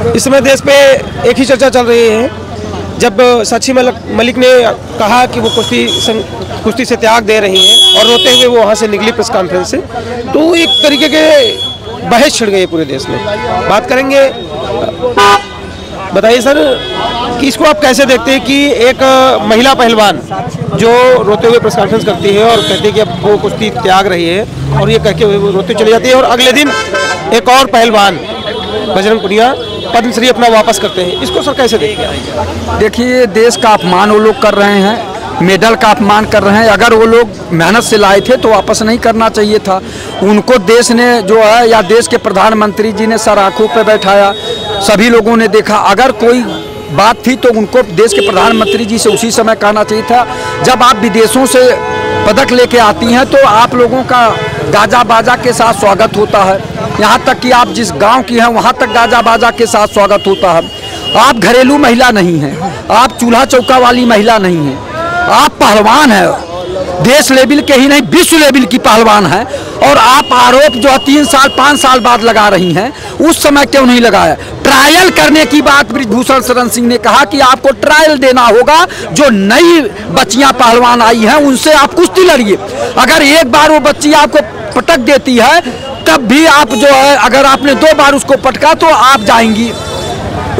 इस समय देश पे एक ही चर्चा चल रही है। जब साक्षी मलिक ने कहा कि वो कुश्ती से त्याग दे रही हैं और रोते हुए वो वहाँ से निकली प्रेस कॉन्फ्रेंस से, तो एक तरीके के बहस छिड़ गई पूरे देश में। बात करेंगे, बताइए सर कि इसको आप कैसे देखते हैं कि एक महिला पहलवान जो रोते हुए प्रेस कॉन्फ्रेंस करती है और कहती है कि अब वो कुश्ती त्याग रही है, और ये कह के वो रोते चली जाती है, और अगले दिन एक और पहलवान बजरंग पुनिया पद्मश्री अपना वापस करते हैं, इसको सर कैसे देखते हैं? देखिए, देश का अपमान वो लोग कर रहे हैं, मेडल का अपमान कर रहे हैं। अगर वो लोग मेहनत से लाए थे तो वापस नहीं करना चाहिए था। उनको देश ने जो है, या देश के प्रधानमंत्री जी ने सर आंखों पे बैठाया, सभी लोगों ने देखा। अगर कोई बात थी तो उनको देश के प्रधानमंत्री जी से उसी समय कहना चाहिए था। जब आप विदेशों से पदक लेके आती हैं तो आप लोगों का गाजा बाजा के साथ स्वागत होता है। यहाँ तक कि आप जिस गांव की हैं वहाँ तक गाजा बाजा के साथ स्वागत होता है। आप घरेलू महिला नहीं हैं, आप चूल्हा चौका वाली महिला नहीं हैं, आप पहलवान हैं, देश लेवल के ही नहीं विश्व लेवल की पहलवान हैं। और आप आरोप जो 3 साल 5 साल बाद लगा रही हैं, उस समय क्यों नहीं लगाया? ट्रायल करने की बात बृजभूषण शरण सिंह ने कहा कि आपको ट्रायल देना होगा। जो नई बच्चियां पहलवान आई हैं उनसे आप कुश्ती लड़िए। अगर एक बार वो बच्ची आपको पटक देती है तब भी आप जो है, अगर आपने 2 बार उसको पटका तो आप जाएंगी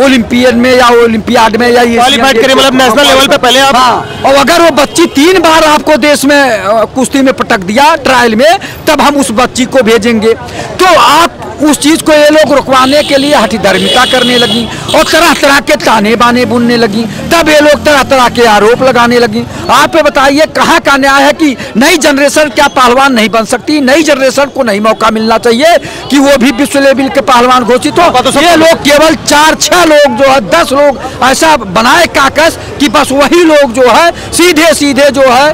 ओलंपियड में या ओलंपियाड में या क्वालिफाइड करें, मतलब नेशनल लेवल पे पहले आप। हाँ, और अगर वो बच्ची 3 बार आपको देश में कुश्ती में पटक दिया ट्रायल में, तब हम उस बच्ची को भेजेंगे। तो आप उस चीज़ को ये लोग रुकवाने के लिए हठधर्मिता करने लगी और तरह तरह के ताने बाने बुनने लगी। तब ये लोग तरह तरह के आरोप लगाने लगी। आप ये बताइए, कहाँ का न्याय है कि नई जनरेशन क्या पहलवान नहीं बन सकती? नई जनरेशन को नहीं मौका मिलना चाहिए कि वो भी विश्व लेवल के पहलवान घोषित हो? ये लोग केवल 4-6 लोग जो है, 10 लोग ऐसा बनाए काकस कि बस वही लोग जो है सीधे सीधे जो है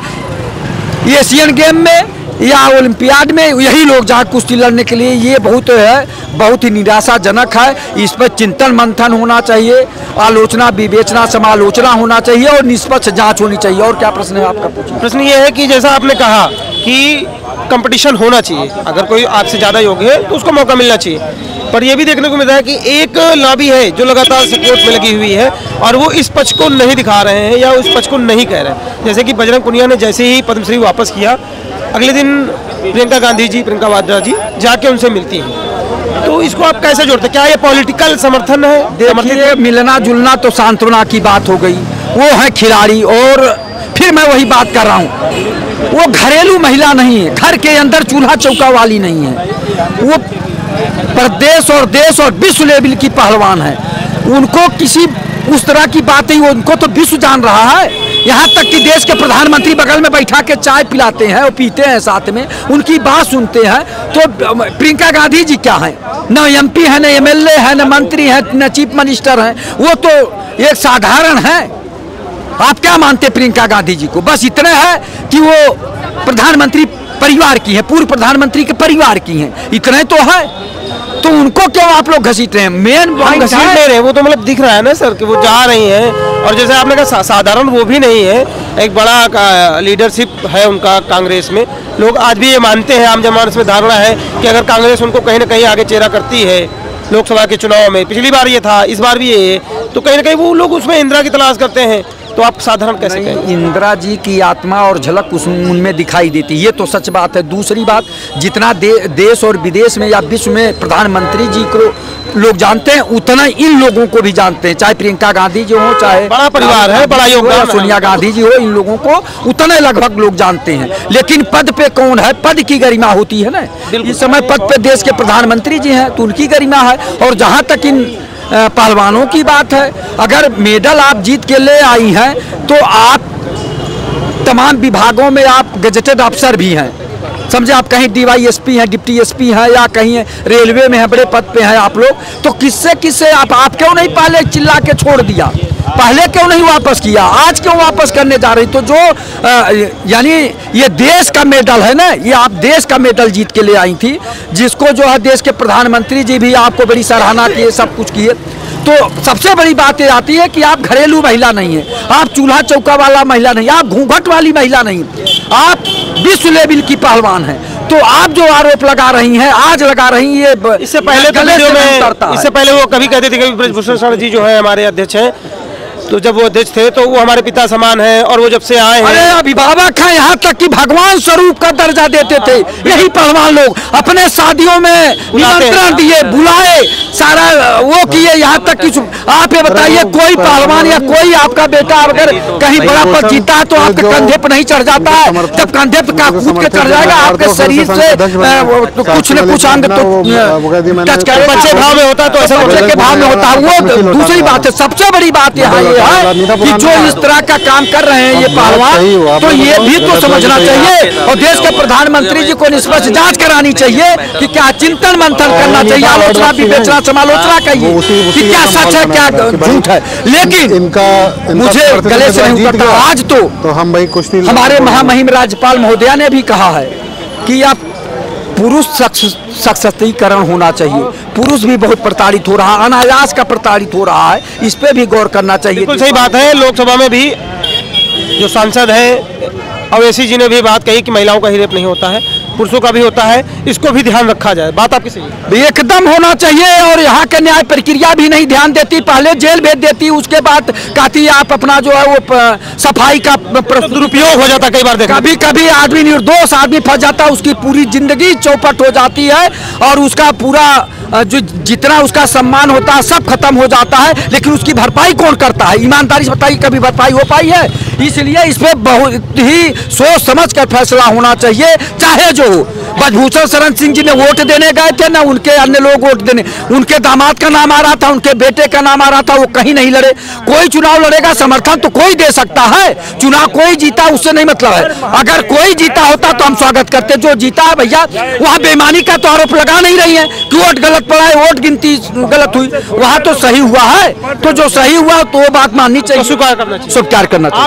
एशियन गेम में या ओलंपियाड में यही लोग जहाँ कुश्ती लड़ने के लिए। ये बहुत ही निराशाजनक है। इस पर चिंतन मंथन होना चाहिए, आलोचना विवेचना समालोचना होना चाहिए और निष्पक्ष जांच होनी चाहिए। और क्या प्रश्न है आपका? प्रश्न ये है कि जैसा आपने कहा कि कंपटीशन होना चाहिए, अगर कोई आपसे ज़्यादा योग्य है तो उसको मौका मिलना चाहिए, पर यह भी देखने को मिलता है कि एक लॉबी है जो लगातार सपोर्ट में लगी हुई है और वो इस पक्ष को नहीं दिखा रहे हैं या उस पक्ष को नहीं कह रहे हैं। जैसे कि बजरंग पुनिया ने जैसे ही पद्मश्री वापस किया, अगले दिन प्रियंका वाड्रा जी जाके उनसे मिलती हैं। तो इसको आप कैसे जोड़ते? क्या ये पॉलिटिकल समर्थन है? देखिए, मिलना जुलना तो सांत्वना की बात हो गई, वो है खिलाड़ी। और फिर मैं वही बात कर रहा हूँ, वो घरेलू महिला नहीं है, घर के अंदर चूल्हा चौका वाली नहीं है, वो प्रदेश और देश और विश्व लेवल की पहलवान है। उनको किसी उस तरह की बात नहीं, उनको तो विश्व जान रहा है। यहाँ तक कि देश के प्रधानमंत्री बगल में बैठा के चाय पिलाते हैं और पीते हैं साथ में, उनकी बात सुनते हैं। तो प्रियंका गांधी जी क्या हैं? न एमपी है, न एमएलए है, न मंत्री है, न चीफ मिनिस्टर हैं, वो तो एक साधारण है। आप क्या मानते प्रियंका गांधी जी को? बस इतने है कि वो प्रधानमंत्री परिवार की है, पूर्व प्रधानमंत्री के परिवार की हैं, इतने तो है। तो उनको क्यों आप लोग घसीट रहे हैं? मेन घसीट नहीं रहे, वो तो मतलब दिख रहा है ना सर कि वो जा रही हैं। और जैसे आपने कहा साधारण वो भी नहीं है, एक बड़ा लीडरशिप है उनका कांग्रेस में। लोग आज भी ये मानते हैं, आम जनमानस में धारणा है कि अगर कांग्रेस उनको कहीं ना कहीं आगे चेहरा करती है लोकसभा के चुनाव में, पिछली बार ये था, इस बार भी ये है, तो कहीं ना कहीं वो लोग उसमें इंदिरा की तलाश करते हैं। तो आप साधारण कैसे कहें? इंदिरा जी की आत्मा और झलक उनमें दिखाई देती, ये तो सच बात है। दूसरी बात, जितना देश और विदेश में या विश्व में प्रधानमंत्री जी को लोग जानते हैं, उतना इन लोगों को भी जानते हैं। चाहे प्रियंका गांधी जी हो, चाहे बड़ा परिवार है, बड़ा योगदान, सोनिया गांधी जी हो, इन लोगों को उतने लगभग लोग जानते हैं। लेकिन पद पे कौन है? पद की गरिमा होती है ना। इस समय पद पे देश के प्रधानमंत्री जी हैं तो उनकी गरिमा है। और जहाँ तक इन पहलवानों की बात है, अगर मेडल आप जीत के ले आई हैं तो आप तमाम विभागों में आप गजेटेड अफसर भी हैं, समझे। आप कहीं DYSP हैं, डिप्टी SP हैं, या कहीं रेलवे में हैं, बड़े पद पे हैं आप लोग। तो किससे आप क्यों नहीं पहले चिल्ला के छोड़ दिया? पहले क्यों नहीं वापस किया? आज क्यों वापस करने जा रही? तो जो यानी ये देश का मेडल है ना, ये आप देश का मेडल जीत के ले आई थी, जिसको जो है देश के प्रधानमंत्री जी भी आपको बड़ी सराहना किए, सब कुछ किए। तो सबसे बड़ी बात ये आती है कि आप घरेलू महिला नहीं है, आप चूल्हा चौका वाला महिला नहीं, आप घूंघट वाली महिला नहीं, आप विश्व लेवल की पहलवान हैं। तो आप जो आरोप लगा रही हैं, आज लगा रही हैं, ये इससे पहले तो वीडियो में, इससे पहले वो कभी कहते थे कि ब्रजभूषण शरण जी जो है हमारे अध्यक्ष हैं, तो जब वो अध्यक्ष थे तो वो हमारे पिता समान हैं, और वो जब से आए हैं, अरे अभिभावक हैं, यहाँ तक कि भगवान स्वरूप का दर्जा देते थे यही पहलवान लोग। अपने शादियों में निमंत्रण दिए, बुलाए, सारा वो किए, यहाँ तक कि आप ये बताइए कोई पहलवान या कोई आपका बेटा अगर कहीं बड़ा पद जीता है तो आपके कंधे पर नहीं चढ़ जाता है? जब कंधे पर का कूद के चढ़ जाएगा आपके शरीर से कुछ न कुछ अंग तो टच करे, बच्चे भाव में होता है, तो ऐसा बच्चे के भाव में होता है। वो दूसरी बात है। सबसे बड़ी बात यहाँ ये है कि जो इस तरह का काम कर रहे हैं ये पहलवान, तो ये भी तो समझना चाहिए, और देश के प्रधानमंत्री जी को निष्पक्ष जांच करानी चाहिए कि क्या चिंतन मंथन करना चाहिए, आलोचना विवेचना समालोचना कहिए कि क्या सच है क्या झूठ है। लेकिन इनका मुझे गले से नहीं उतरता। आज तो हम भाई कुछ नहीं, हमारे महामहिम राज्यपाल महोदया ने भी कहा है कि आप पुरुष सशक्तिकरण होना चाहिए। पुरुष भी बहुत प्रताड़ित हो रहा है, अनायास का प्रताड़ित हो रहा है, इस पे भी गौर करना चाहिए। बिल्कुल सही बात है। लोकसभा में भी जो सांसद हैं अवैसी जी ने भी बात कही कि महिलाओं का ही रेप नहीं होता है, पुरुषों का भी होता है, इसको भी ध्यान रखा जाए। बात आपकी सही है, एकदम होना चाहिए। और यहाँ के न्याय प्रक्रिया भी नहीं ध्यान देती, पहले जेल भेज देती, उसके बाद कहती आप अपना जो है वो सफाई का दुरुपयोग हो जाता। कई बार देखा, कभी कभी आदमी निर्दोष आदमी फंस जाता है, उसकी पूरी जिंदगी चौपट हो जाती है और उसका पूरा जो जितना उसका सम्मान होता है सब खत्म हो जाता है। लेकिन उसकी भरपाई कौन करता है? ईमानदारी से बताइए, कभी भरपाई हो पाई है? इसलिए इस पे बहुत ही सोच समझ कर फैसला होना चाहिए, चाहे जो हो। ब्रजभूषण शरण सिंह जी ने वोट देने गए थे ना, उनके अन्य लोग वोट देने, उनके दामाद का नाम आ रहा था, उनके बेटे का नाम आ रहा था, वो कहीं नहीं लड़े। कोई चुनाव लड़ेगा, समर्थन तो कोई दे सकता है, चुनाव कोई जीता उससे नहीं मतलब है। अगर कोई जीता होता तो हम स्वागत करते, जो जीता है भैया वहाँ बेईमानी का तो आरोप लगा नहीं रही है कि वोट गलत पड़ा है, वोट गिनती गलत हुई, वहाँ तो सही हुआ है। तो जो सही हुआ तो वो बात माननी चाहिए, स्वीकार करना चाहिए, स्वीकार करना चाहिए।